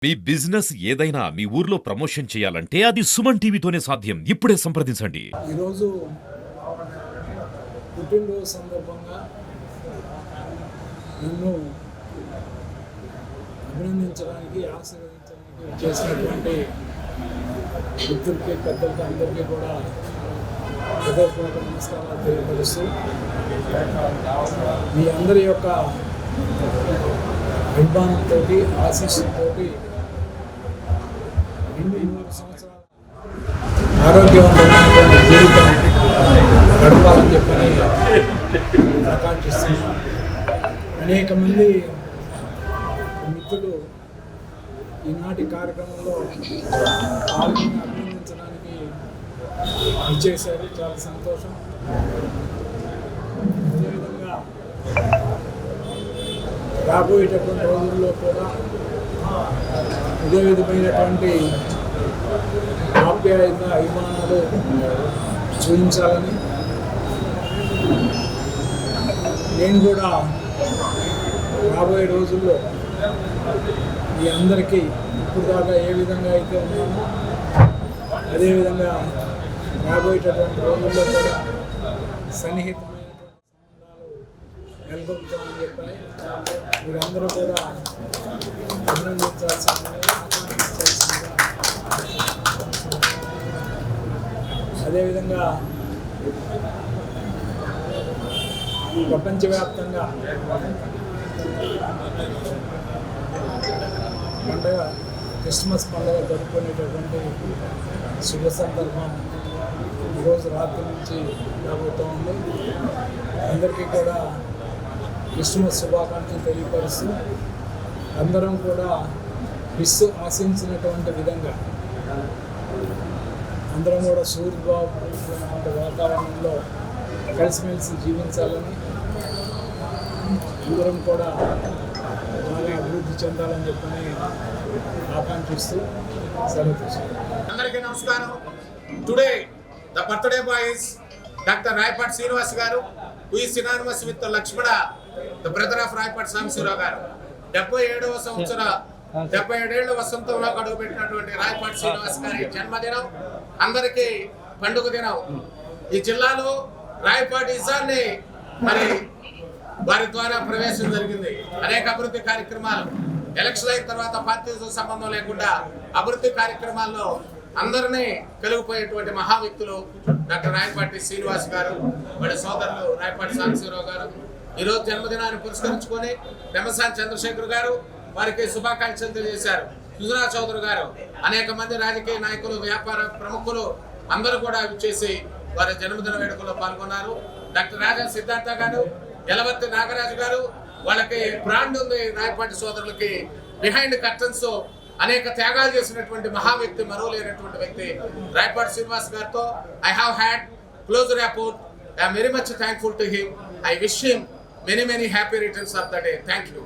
మీ business ఏదైనా మీ ఊర్లో promotion చేయాలంటే అది సుమన్ టీవీతోనే సాధ్యం. ఇప్పుడే సంప్రదించండి. ఈరోజు పుట్టినరోజు సందర్భంగా నన్ను అభినందించడానికి ఆశీర్వదించడానికి చేసినటువంటి మిత్రులకి పెద్దలకి అందరికీ కూడా హృదయపూర్వక నమస్కారాలు తెలియపరుస్తూ మీ అందరి యొక్క అభిమానంతో ఆశీస్సులతో ఇన్ని 3 సంవత్సరాల ఆరోగ్యవంతమైనటువంటి జీవితం గడపాలని చెప్పని ఆకాంక్షిస్తున్నాను. అనేక మంది మిత్రులు ఈనాటి కార్యక్రమంలో పాల్గొని అభినందించడానికి ఇచ్చేశారు. చాలా సంతోషం. అదేవిధంగా రాబోయేటటువంటి రోజుల్లో కూడా ఇదే విధమైనటువంటి ఆప్యాయత అభిమానాలు చూపించాలని నేను కూడా రాబోయే రోజుల్లో మీ అందరికీ ఇప్పుడు దాకా ఏ విధంగా అయితే ఉన్నామో అదేవిధంగా రాబోయేటటువంటి రోజుల్లో కూడా సన్నిహితమైనటువంటి సంబంధాలు నెలకొల్పుతామని చెప్పాలి. మీరందరూ కూడా అభినందించాల్సిందిగా ఆకాంక్షించాల్సిందిగా, అదేవిధంగా ప్రపంచవ్యాప్తంగా పండగ క్రిస్మస్ పండుగ జరుపుకునేటటువంటి శుభ సందర్భం ఈరోజు రాత్రి నుంచి రాబోతూ ఉంది. అందరికీ కూడా క్రిస్మస్ శుభాకాంక్షలు తెలియపరుస్తూ అందరం కూడా క్రీస్తు ఆశించినటువంటి విధంగా అందరం కూడా సూర్యబాబు వాతావరణంలో కలిసిమెలిసి జీవించాలని, అందరం కూడా బాగా అభివృద్ధి చెందాలని చెప్పని ఆకాంక్షిస్తూ సెలవు తీసుకుంటాం. అందరికీ నమస్కారం. Today the birthday boy is doctor Rayapati Srinivas garu, who is synonymous with Lakshmana, the brother of Rayapati Sambasiva Rao garu. 77 ఏళ్ల వసంతంలో అడుగుపెట్టినటువంటి రాయపాటి శ్రీనివాస్ గారి జన్మదినం అందరికీ పండుగ దినం. ఈ జిల్లాలో రాయపాటి ఇజాన్ని మరి వారి ద్వారా ప్రవేశం జరిగింది. అనేక అభివృద్ధి కార్యక్రమాలు ఎలక్షన్ అయిన తర్వాత పార్టీతో సంబంధం లేకుండా అభివృద్ధి కార్యక్రమాల్లో అందరినీ కలిగిపోయేటువంటి మహా వ్యక్తులు డాక్టర్ రాయపాటి శ్రీనివాస్ గారు, వాడి సోదరులు రాయపాటి సాంబశివరావు గారు. ఈరోజు జన్మదినాన్ని పురస్కరించుకొని పెమ్మసాని చంద్రశేఖర్ గారు వారికి శుభాకాంక్షలు తెలియజేశారు. సుజనా చౌదరి గారు, అనేక మంది రాజకీయ నాయకులు, వ్యాపార ప్రముఖులు అందరూ కూడా విచ్చేసి వారి జన్మదిన వేడుకల్లో పాల్గొన్నారు. డాక్టర్ రాజా సిద్ధార్థ గారు, యలవర్తి నాగరాజు గారు, వాళ్ళకి బ్రాండ్ ఉంది రాయపాటి సోదరులకి. బిహైండ్ కర్టన్స్ అనేక త్యాగాలు చేసినటువంటి మహా వ్యక్తి, మరో లేనటువంటి వ్యక్తి రాయపాటి శ్రీనివాస్ గారితో I have had close rapport. I am very much thankful to him. I wish him many happy returns of the day. Thank you.